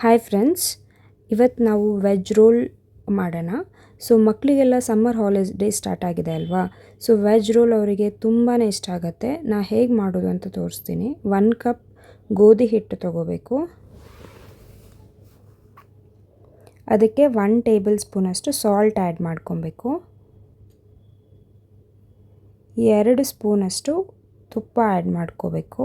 Hi friends, ಇವತ್ತು ನಾವು veg roll ಮಾಡೋಣ. ಸೊ ಮಕ್ಕಳಿಗೆಲ್ಲ ಸಮ್ಮರ್ ಹಾಲಿಡೇ ಸ್ಟಾರ್ಟ್ ಆಗಿದೆ ಅಲ್ವಾ. ಸೊ ವೆಜ್ ರೋಲ್ ಅವರಿಗೆ ತುಂಬಾ ಇಷ್ಟ ಆಗುತ್ತೆ. ನಾನು ಹೇಗೆ ಮಾಡೋದು ಅಂತ ತೋರಿಸ್ತೀನಿ. 1 ಕಪ್ ಗೋಧಿ ಹಿಟ್ಟು ತೊಗೋಬೇಕು. ಅದಕ್ಕೆ 1 ಟೇಬಲ್ ಸ್ಪೂನಷ್ಟು ಸಾಲ್ಟ್ ಆ್ಯಡ್ ಮಾಡ್ಕೊಬೇಕು. 2 ಸ್ಪೂನಷ್ಟು ತುಪ್ಪ ಆ್ಯಡ್ ಮಾಡ್ಕೋಬೇಕು.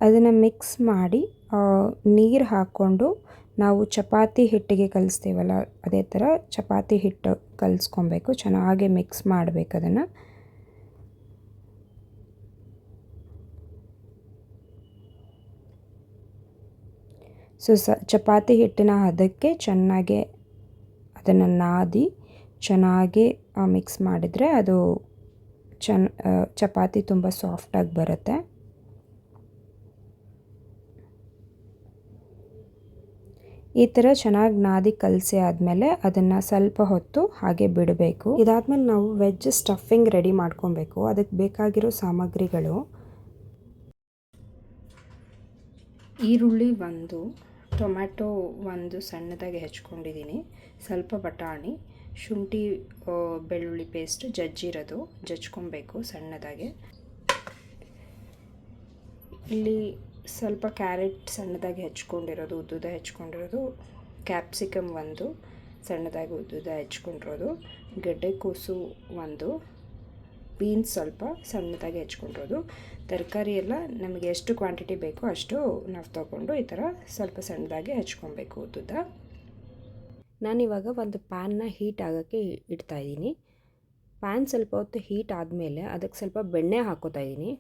ಅದನ್ನು ಮಿಕ್ಸ್ ಮಾಡಿ ನೀರು ಹಾಕ್ಕೊಂಡು ನಾವು ಚಪಾತಿ ಹಿಟ್ಟಿಗೆ ಕಲಿಸ್ತೀವಲ್ಲ ಅದೇ ಥರ ಚಪಾತಿ ಹಿಟ್ಟು ಕಲಿಸ್ಕೊಬೇಕು. ಚೆನ್ನಾಗಿ ಮಿಕ್ಸ್ ಮಾಡಬೇಕು ಅದನ್ನು. ಸೊ ಚಪಾತಿ ಹಿಟ್ಟಿನ ಹದಕ್ಕೆ ಚೆನ್ನಾಗಿ ಅದನ್ನು ನಾದಿ ಚೆನ್ನಾಗಿ ಮಿಕ್ಸ್ ಮಾಡಿದರೆ ಅದು ಚಪಾತಿ ತುಂಬ ಸಾಫ್ಟಾಗಿ ಬರುತ್ತೆ. ಈ ಥರ ಚೆನ್ನಾಗಿ ನಾದಿ ಕಲಸಿ ಆದಮೇಲೆ ಅದನ್ನು ಸ್ವಲ್ಪ ಹೊತ್ತು ಹಾಗೆ ಬಿಡಬೇಕು. ಇದಾದಮೇಲೆ ನಾವು ವೆಜ್ ಸ್ಟಫಿಂಗ್ ರೆಡಿ ಮಾಡ್ಕೊಬೇಕು. ಅದಕ್ಕೆ ಬೇಕಾಗಿರೋ ಸಾಮಗ್ರಿಗಳು: ಈರುಳ್ಳಿ 1, ಟೊಮ್ಯಾಟೊ 1 ಸಣ್ಣದಾಗಿ ಹೆಚ್ಕೊಂಡಿದ್ದೀನಿ, ಸ್ವಲ್ಪ ಬಟಾಣಿ, ಶುಂಠಿ ಬೆಳ್ಳುಳ್ಳಿ ಪೇಸ್ಟ್ ಜಜ್ಕೊಬೇಕು ಸಣ್ಣದಾಗಿ. ಇಲ್ಲಿ ಸ್ವಲ್ಪ ಕ್ಯಾರೆಟ್ ಸಣ್ಣದಾಗಿ ಹೆಚ್ಕೊಂಡಿರೋದು, ಉದ್ದುದ ಹೆಚ್ಕೊಂಡಿರೋದು, ಕ್ಯಾಪ್ಸಿಕಮ್ 1 ಸಣ್ಣದಾಗಿ ಉದ್ದುದ ಹೆಚ್ಕೊಂಡಿರೋದು, ಗೆಡ್ಡೆಕೋಸು 1, ಬೀನ್ಸ್ ಸ್ವಲ್ಪ ಸಣ್ಣದಾಗಿ ಹೆಚ್ಕೊಂಡಿರೋದು. ತರಕಾರಿ ಎಲ್ಲ ನಮಗೆ ಎಷ್ಟು ಕ್ವಾಂಟಿಟಿ ಬೇಕೋ ಅಷ್ಟು ನಾವು ತೊಗೊಂಡು ಈ ಥರ ಸ್ವಲ್ಪ ಸಣ್ಣದಾಗಿ ಹೆಚ್ಕೊಬೇಕು ಉದ್ದುದ. ನಾನಿವಾಗ ಒಂದು ಪ್ಯಾನ್ನ ಹೀಟ್ ಆಗೋಕ್ಕೆ ಇಡ್ತಾಯಿದ್ದೀನಿ. ಪ್ಯಾನ್ ಸ್ವಲ್ಪ ಹೊತ್ತು ಹೀಟ್ ಆದಮೇಲೆ ಅದಕ್ಕೆ ಸ್ವಲ್ಪ ಬೆಣ್ಣೆ ಹಾಕ್ಕೋತಾ ಇದ್ದೀನಿ.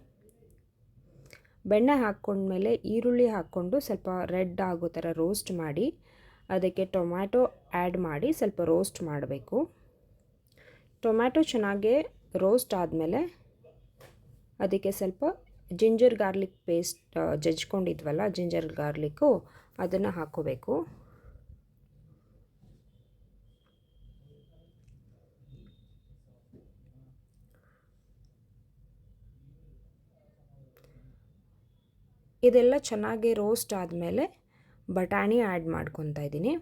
ಬೆಣ್ಣೆ ಹಾಕ್ಕೊಂಡ್ಮೇಲೆ ಈರುಳ್ಳಿ ಹಾಕ್ಕೊಂಡು ಸ್ವಲ್ಪ ರೆಡ್ ಆಗೋ ಥರ ರೋಸ್ಟ್ ಮಾಡಿ ಅದಕ್ಕೆ ಟೊಮ್ಯಾಟೊ ಆ್ಯಡ್ ಮಾಡಿ ಸ್ವಲ್ಪ ರೋಸ್ಟ್ ಮಾಡಬೇಕು. ಟೊಮ್ಯಾಟೊ ಚೆನ್ನಾಗಿ ರೋಸ್ಟ್ ಆದಮೇಲೆ ಅದಕ್ಕೆ ಸ್ವಲ್ಪ ಜಿಂಜರ್ ಗಾರ್ಲಿಕ್ ಪೇಸ್ಟ್ ಜಜ್ಕೊಂಡಿದ್ವಲ್ಲ, ಜಿಂಜರ್ ಗಾರ್ಲಿಕ್ಕು ಅದನ್ನು ಹಾಕ್ಕೋಬೇಕು. ಇದೆಲ್ಲ ಚೆನ್ನಾಗಿ ರೋಸ್ಟ್ ಆದಮೇಲೆ ಬಟಾಣಿ ಆ್ಯಡ್ ಮಾಡ್ಕೊತಾ ಇದ್ದೀನಿ.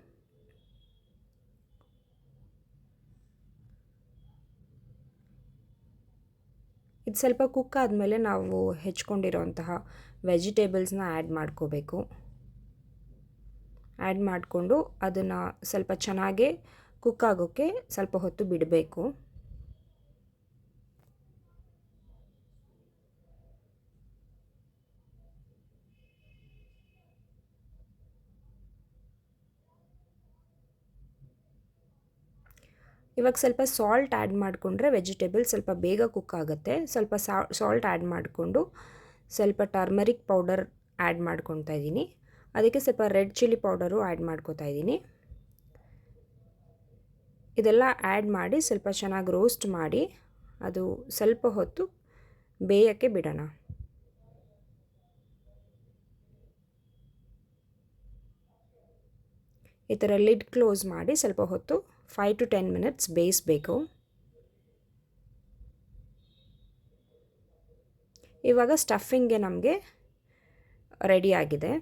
ಇದು ಸ್ವಲ್ಪ ಕುಕ್ ಆದಮೇಲೆ ನಾವು ಹೆಚ್ಕೊಂಡಿರೋಂತಹ ವೆಜಿಟೇಬಲ್ಸ್ನ ಆ್ಯಡ್ ಮಾಡ್ಕೋಬೇಕು. ಆ್ಯಡ್ ಮಾಡಿಕೊಂಡು ಅದನ್ನು ಸ್ವಲ್ಪ ಚೆನ್ನಾಗಿ ಕುಕ್ ಆಗೋಕ್ಕೆ ಸ್ವಲ್ಪ ಹೊತ್ತು ಬಿಡಬೇಕು. ಇವಾಗ ಸ್ವಲ್ಪ ಸಾಲ್ಟ್ ಆ್ಯಡ್ ಮಾಡಿಕೊಂಡ್ರೆ ವೆಜಿಟೇಬಲ್ ಸ್ವಲ್ಪ ಬೇಗ ಕುಕ್ ಆಗುತ್ತೆ. ಸ್ವಲ್ಪ ಸಾಲ್ಟ್ ಆ್ಯಡ್ ಮಾಡಿಕೊಂಡು ಸ್ವಲ್ಪ ಟರ್ಮರಿಕ್ ಪೌಡರ್ ಆ್ಯಡ್ ಮಾಡ್ಕೊತಾ ಇದ್ದೀನಿ. ಅದಕ್ಕೆ ಸ್ವಲ್ಪ ರೆಡ್ ಚಿಲ್ಲಿ ಪೌಡರು ಆ್ಯಡ್ ಮಾಡ್ಕೊತಾ ಇದ್ದೀನಿ. ಇದೆಲ್ಲ ಆ್ಯಡ್ ಮಾಡಿ ಸ್ವಲ್ಪ ಚೆನ್ನಾಗಿ ರೋಸ್ಟ್ ಮಾಡಿ ಅದು ಸ್ವಲ್ಪ ಹೊತ್ತು ಬೇಯೋಕ್ಕೆ ಬಿಡೋಣ. ಈ ಥರ ಲಿಡ್ ಕ್ಲೋಸ್ ಮಾಡಿ ಸ್ವಲ್ಪ ಹೊತ್ತು 5 to 10 minutes ಬೇಯಿಸಬೇಕು. ಇವಾಗ ಸ್ಟಫಿಂಗ್ಗೆ ನಮಗೆ ರೆಡಿಯಾಗಿದೆ.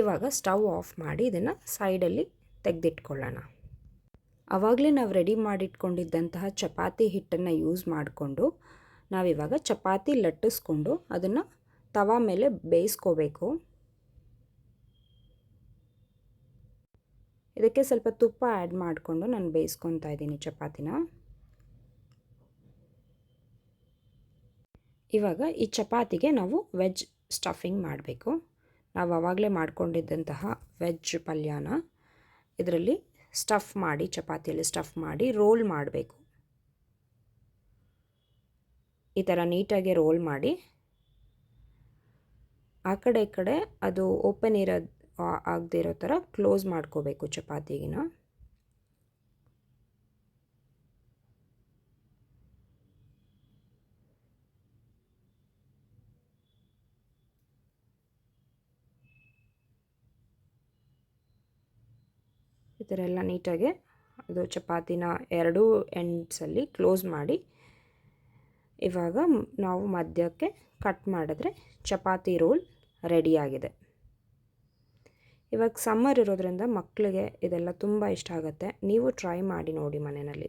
ಇವಾಗ ಸ್ಟವ್ ಆಫ್ ಮಾಡಿ ಇದನ್ನು ಸೈಡಲ್ಲಿ ತೆಗೆದಿಟ್ಕೊಳ್ಳೋಣ. ಆವಾಗಲೇ ನಾವು ರೆಡಿ ಮಾಡಿಟ್ಕೊಂಡಿದ್ದಂತಹ ಚಪಾತಿ ಹಿಟ್ಟನ್ನು ಯೂಸ್ ಮಾಡಿಕೊಂಡು ನಾವಿವಾಗ ಚಪಾತಿ ಲಟ್ಟಿಸ್ಕೊಂಡು ಅದನ್ನು ತವಾ ಮೇಲೆ ಬೇಯಿಸ್ಕೋಬೇಕು. ಇದಕ್ಕೆ ಸ್ವಲ್ಪ ತುಪ್ಪ ಆ್ಯಡ್ ಮಾಡಿಕೊಂಡು ನಾನು ಬೇಯಿಸ್ಕೊತಾ ಇದ್ದೀನಿ ಚಪಾತಿನ. ಇವಾಗ ಈ ಚಪಾತಿಗೆ ನಾವು ವೆಜ್ ಸ್ಟಫಿಂಗ್ ಮಾಡಬೇಕು. ನಾವು ಆವಾಗಲೇ ಮಾಡ್ಕೊಂಡಿದ್ದಂತಹ ವೆಜ್ ಪಲ್ಯನ ಇದರಲ್ಲಿ ಸ್ಟಫ್ ಮಾಡಿ, ಚಪಾತಿಯಲ್ಲಿ ಸ್ಟಫ್ ಮಾಡಿ ರೋಲ್ ಮಾಡಬೇಕು. ಈ ಥರ ನೀಟಾಗಿ ರೋಲ್ ಮಾಡಿ ಆ ಕಡೆ ಈ ಕಡೆ ಅದು ಓಪನ್ ಆಗದೇ ಇರೋ ಥರ ಕ್ಲೋಸ್ ಮಾಡ್ಕೋಬೇಕು ಚಪಾತಿಗಿನ. ಈ ಥರ ಎಲ್ಲ ನೀಟಾಗಿ ಅದು ಚಪಾತಿನ ಎರಡೂ ಎಂಡ್ಸಲ್ಲಿ ಕ್ಲೋಸ್ ಮಾಡಿ ಇವಾಗ ನಾವು ಮಧ್ಯಕ್ಕೆ ಕಟ್ ಮಾಡಿದ್ರೆ ಚಪಾತಿ ರೋಲ್ ರೆಡಿಯಾಗಿದೆ. ಇವಾಗ ಸಮ್ಮರ್ ಇರೋದ್ರಿಂದ ಮಕ್ಕಳಿಗೆ ಇದೆಲ್ಲ ತುಂಬ ಇಷ್ಟ ಆಗುತ್ತೆ. ನೀವು ಟ್ರೈ ಮಾಡಿ ನೋಡಿ ಮನೆಯಲ್ಲಿ.